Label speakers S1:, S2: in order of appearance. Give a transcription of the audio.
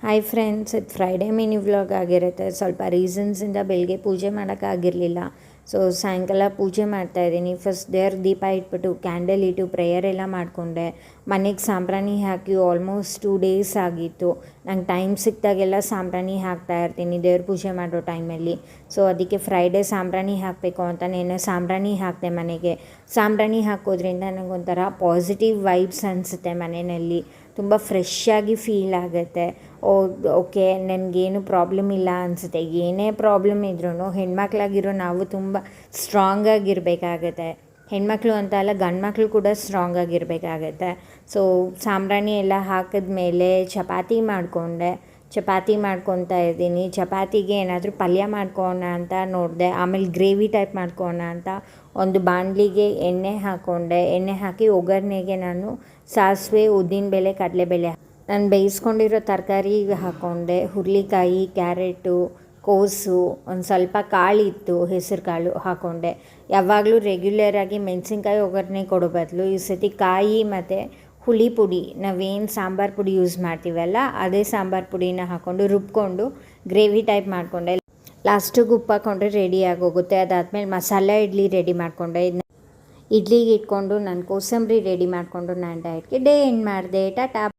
S1: Hi friends, ಇದು Friday mini vlog ಆಗಿರುತ್ತೆ. ಸ್ವಲ್ಪ ರೀಸನ್ಸಿಂದ ಬೆಳಗ್ಗೆ ಪೂಜೆ ಮಾಡೋಕ್ಕಾಗಿರಲಿಲ್ಲ. ಸೊ ಸಾಯಂಕಾಲ ಪೂಜೆ ಮಾಡ್ತಾಯಿದ್ದೀನಿ. ಫಸ್ಟ್ ದೇವ್ರ ದೀಪ ಇಟ್ಬಿಟ್ಟು ಕ್ಯಾಂಡಲ್ ಇಟ್ಟು ಪ್ರೇಯರ್ ಎಲ್ಲ ಮಾಡಿಕೊಂಡೆ. ಮನೆಗೆ ಸಾಂಬ್ರಾಣಿ ಹಾಕಿ ಆಲ್ಮೋಸ್ಟ್ 2 ಡೇಸ್ ಆಗಿತ್ತು. ನಂಗೆ ಟೈಮ್ ಸಿಕ್ಕಿದಾಗೆಲ್ಲ ಸಾಂಬ್ರಾಣಿ ಹಾಕ್ತಾಯಿರ್ತೀನಿ ದೇವ್ರ ಪೂಜೆ ಮಾಡೋ ಟೈಮಲ್ಲಿ. ಸೊ ಅದಕ್ಕೆ ಫ್ರೈಡೇ ಸಾಂಬ್ರಾಣಿ ಹಾಕಬೇಕು ಅಂತ ನಾನು ಸಾಂಬ್ರಾಣಿ ಹಾಕಿದೆ ಮನೆಗೆ. ಸಾಂಬ್ರಾಣಿ ಹಾಕೋದ್ರಿಂದ ನನಗೊಂಥರ ಪಾಸಿಟಿವ್ ವೈಬ್ಸ್ ಅನಿಸುತ್ತೆ. ಮನೆಯಲ್ಲಿ ತುಂಬ ಫ್ರೆಶ್ಶಾಗಿ ಫೀಲ್ ಆಗುತ್ತೆ. ಓಕೆ, ನನಗೇನು ಪ್ರಾಬ್ಲಮ್ ಇಲ್ಲ ಅನಿಸುತ್ತೆ. ಏನೇ ಪ್ರಾಬ್ಲಮ್ ಇದ್ರೂ ಹೆಣ್ಮಕ್ಳಾಗಿರೋ ನಾವು ತುಂಬ ಸ್ಟ್ರಾಂಗಾಗಿರಬೇಕಾಗತ್ತೆ. ಹೆಣ್ಮಕ್ಳು ಅಂತ ಅಲ್ಲ, ಗಂಡು ಮಕ್ಕಳು ಕೂಡ ಸ್ಟ್ರಾಂಗಾಗಿರಬೇಕಾಗತ್ತೆ. ಸೊ ಸಾಂಬ್ರಾಣಿ ಎಲ್ಲ ಹಾಕಿದ್ಮೇಲೆ ಚಪಾತಿ ಮಾಡಿಕೊಂಡೆ. ಚಪಾತಿ ಮಾಡ್ಕೊತಾ ಇದ್ದೀನಿ. ಚಪಾತಿಗೆ ಏನಾದರೂ ಪಲ್ಯ ಮಾಡ್ಕೊಳ್ಳೋಣ ಅಂತ ನೋಡಿದೆ. ಆಮೇಲೆ ಗ್ರೇವಿ ಟೈಪ್ ಮಾಡ್ಕೊಳ್ಳೋಣ ಅಂತ ಒಂದು ಬಾಣಲಿಗೆ ಎಣ್ಣೆ ಹಾಕ್ಕೊಂಡೆ. ಎಣ್ಣೆ ಹಾಕಿ ಒಗ್ಗರಣೆಗೆ ನಾನು ಸಾಸಿವೆ, ಉದ್ದಿನಬೇಳೆ, ಕಡಲೆಬೇಳೆ ನಾನು ಬೇಯಿಸ್ಕೊಂಡಿರೋ ತರಕಾರಿ ಹಾಕ್ಕೊಂಡೆ. ಹುರುಳಿಕಾಯಿ, ಕ್ಯಾರೆಟು, ಕೋಸು, ಒಂದು ಸ್ವಲ್ಪ ಕಾಳಿತ್ತು, ಹೆಸರು ಕಾಳು ಹಾಕ್ಕೊಂಡೆ. ಯಾವಾಗಲೂ ರೆಗ್ಯುಲರಾಗಿ ಮೆಣಸಿನ್ಕಾಯಿ ಒಗ್ಗರಣೆ ಕೊಡೋ ಬದಲು ಈ ಸತಿ ಕಾಯಿ ಮತ್ತು ಹುಳಿ ಪುಡಿ, ನಾವೇನು ಸಾಂಬಾರು ಪುಡಿ ಯೂಸ್ ಮಾಡ್ತೀವಲ್ಲ ಅದೇ ಸಾಂಬಾರು ಪುಡಿನ ಹಾಕ್ಕೊಂಡು ರುಬ್ಕೊಂಡು ಗ್ರೇವಿ ಟೈಪ್ ಮಾಡಿಕೊಂಡೆ. ಲಾಸ್ಟಿಗೆ ಉಪ್ಪು ಹಾಕ್ಕೊಂಡ್ರೆ ರೆಡಿ ಆಗೋಗುತ್ತೆ. ಅದಾದಮೇಲೆ ಮಸಾಲೆ ಇಡ್ಲಿ ರೆಡಿ ಮಾಡಿಕೊಂಡೆ. ಇಡ್ಲಿಗೆ ಇಟ್ಕೊಂಡು ನಾನು ಕೋಸಂಬರಿ ರೆಡಿ ಮಾಡಿಕೊಂಡು ನಾನು ಡಯಟ್ಗೆ ಎಂಡ್ ಮಾಡಿದೆ. ಟಾಟಾ.